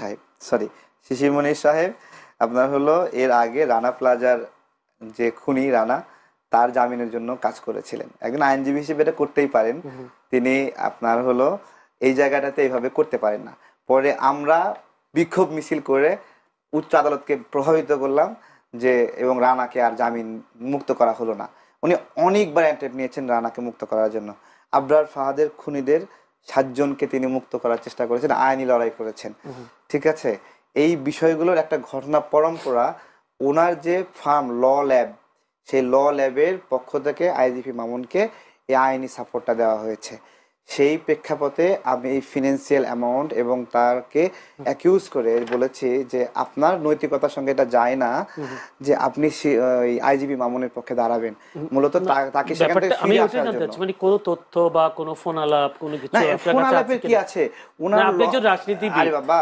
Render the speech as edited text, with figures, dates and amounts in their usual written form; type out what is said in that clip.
সাহেব, সরি শিশির মনির সাহেব আপনার হলো এর আগে রানা প্লাজার যে খুনি রানা, তার জামিনের জন্য কাজ করেছিলেন। একজন আইনজীবী হিসেবে এটা করতেই পারেন, তিনি আপনার হলো এই জায়গাটাতে এইভাবে করতে পারেন না। পরে আমরা বিক্ষোভ মিছিল করে উচ্চ আদালতকে প্রভাবিত করলাম যে, এবং রানাকে আর জামিন মুক্ত করা হলো না। উনি অনেকবার অ্যাটেম্প্ট নিয়েছেন রানাকে মুক্ত করার জন্য। আবরার ফাহাদের খুনিদের 7 জনকে তিনি মুক্ত করার চেষ্টা করেছেন, আইনি লড়াই করেছেন। ঠিক আছে, এই বিষয়গুলোর একটা ঘটনা পরম্পরা। ওনার যে ফার্ম ল ল্যাব, সেই ল ল্যাবের পক্ষ থেকে আইজিপি মামুনকে এই আইনি সাপোর্টটা দেওয়া হয়েছে। সেই প্রেক্ষাপটে আমি এই ফিনান্সিয়াল অ্যামাউন্ট এবং তাকে অ্যাকিউজ করে বলেছি যে আপনার নৈতিকতার সঙ্গে এটা যায় না যে আপনি আইজিপি মামুনের পক্ষে দাঁড়াবেন। মূলত তাকে সেখান থেকে ফিরে আসার জন্য, মানে কোনো তথ্য বা কোনো ফোন আলাপ কোনো কিছু না, ফোন আলাপের কি আছে? ওনার আপনি একজন রাজনীতিবিদ। আরে বাবা,